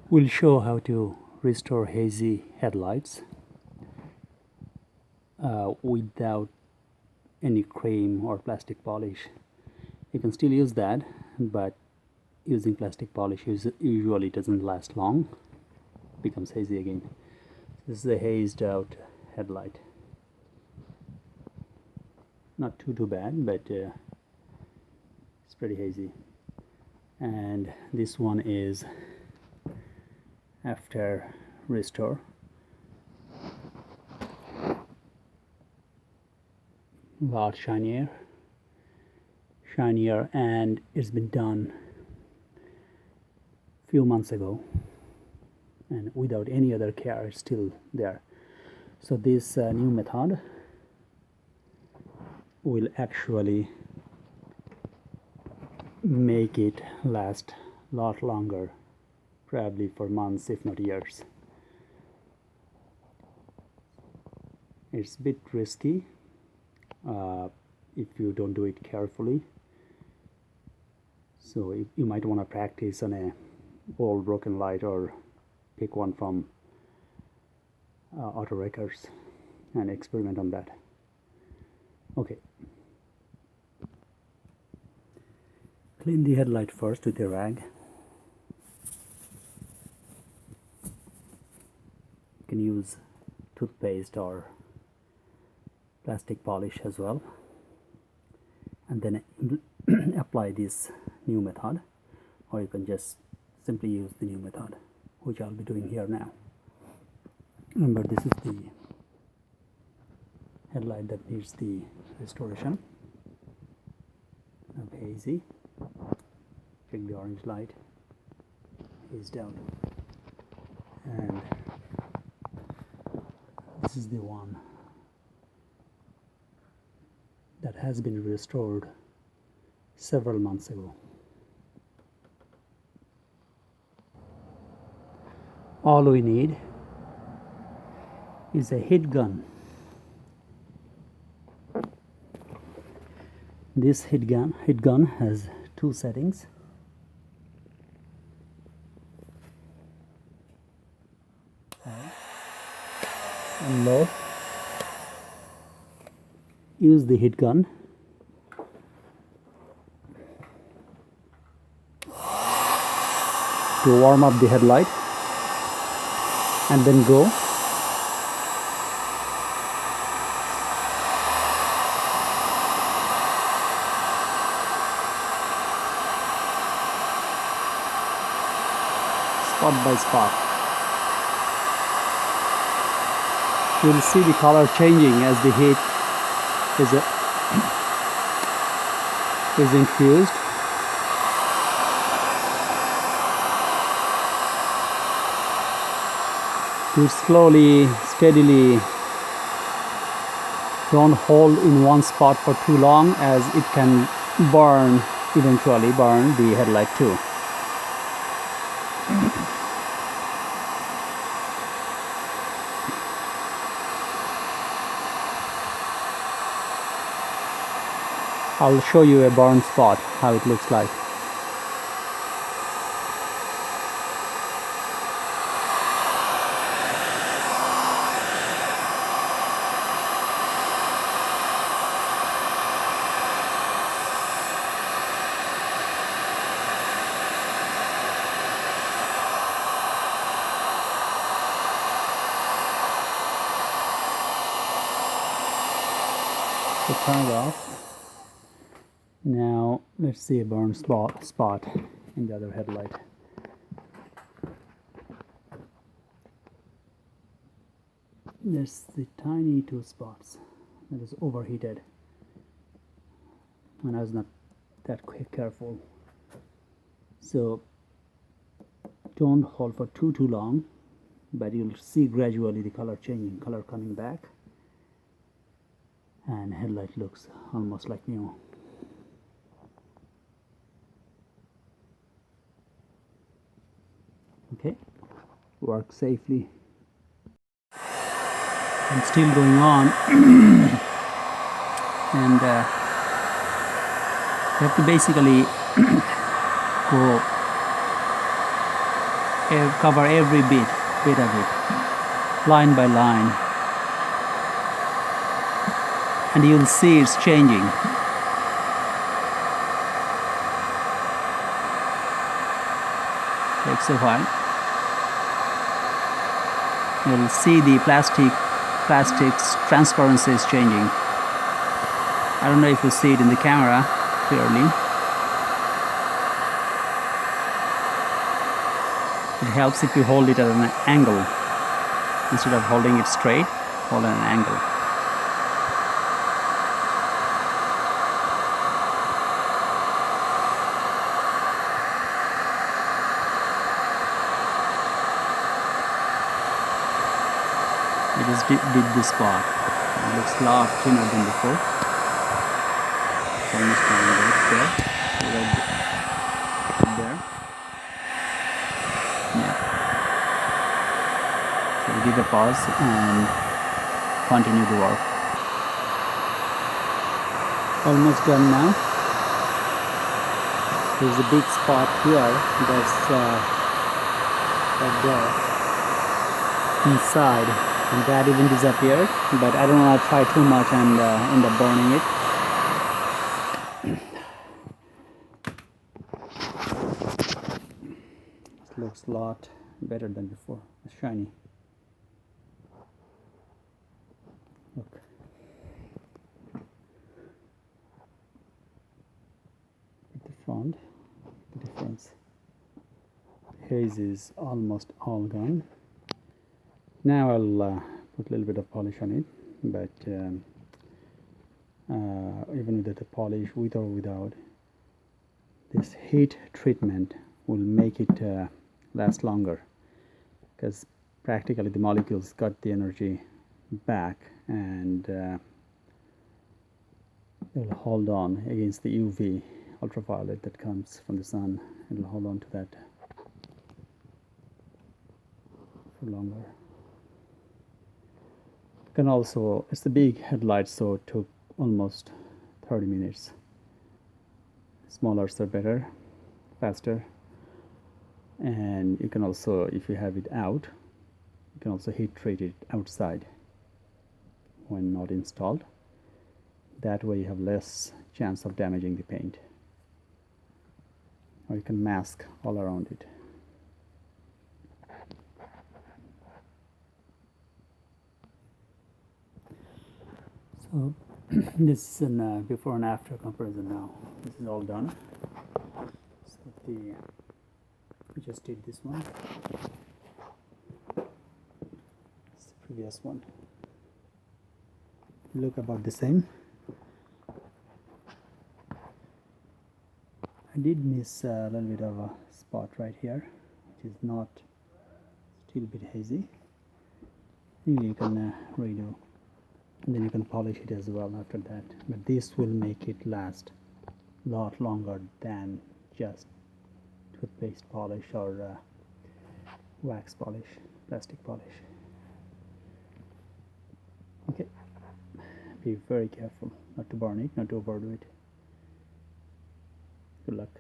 We'll show how to restore hazy headlights without any cream or plastic polish. You can still use that, but using plastic polish usually doesn't last long. It becomes hazy again. This is a hazed out headlight. Not too bad, but it's pretty hazy. And this one is after restore. A lot shinier, and it's been done a few months ago, and without any other care, it's still there. So this new method will actually make it last a lot longer, probably for months if not years. It's a bit risky if you don't do it carefully, so you might want to practice on a old broken light or pick one from auto wreckers and experiment on that. Okay, clean the headlight first with a rag. You can use toothpaste or plastic polish as well, and then apply this new method, or you can just simply use the new method, which I'll be doing here now. Remember, this is the headlight that needs the restoration of hazy. Check the orange light is down, and this is the one that has been restored several months ago. All we need is a heat gun. This heat gun has two settings. High and low. Use the heat gun to warm up the headlight, and then go. Spot by spot. You'll see the color changing as the heat is infused. You slowly, steadily, don't hold in one spot for too long, as it can eventually burn the headlight too. I'll show you a burn spot, how it looks like. So turn it off. Now let's see a burn spot in the other headlight. There's the tiny two spots that is overheated, and I was not that careful. So don't hold for too long, but you'll see gradually the color changing, color coming back, and headlight looks almost like new. Okay, work safely. And still going on. And you have to basically go cover every bit of it, line by line, and you'll see it's changing. Takes a while. You'll see the plastic's transparency is changing. I don't know if you see it in the camera clearly. It helps if you hold it at an angle. Instead of holding it straight, hold at an angle. I just did this part. It looks a lot thinner than before. It's almost done right there. Right there. Yeah. So we give a pause and continue the work. Almost done now. There's a big spot here that's right there inside. And that even disappeared, but I don't want to try too much and end up burning it. It looks a lot better than before. It's shiny. Look. At the front, the difference. Haze is almost all gone. Now I'll put a little bit of polish on it, but even with the polish, with or without, this heat treatment will make it last longer, because practically the molecules got the energy back and they'll hold on against the UV ultraviolet that comes from the sun. It'll hold on to that for longer. Can also, it's a big headlight, so it took almost 30 minutes. Smaller are better, faster, and you can also, if you have it out, you can also heat treat it outside when not installed. That way you have less chance of damaging the paint, or you can mask all around it. So this is an before and after comparison now. This is all done. So we just did this one. It's the previous one. Look about the same. I did miss a little bit of a spot right here, which is not still a bit hazy. Maybe you can redo. And then you can polish it as well after that, but this will make it last a lot longer than just toothpaste polish or wax polish, plastic polish. Okay, be very careful not to burn it, not to overdo it. Good luck.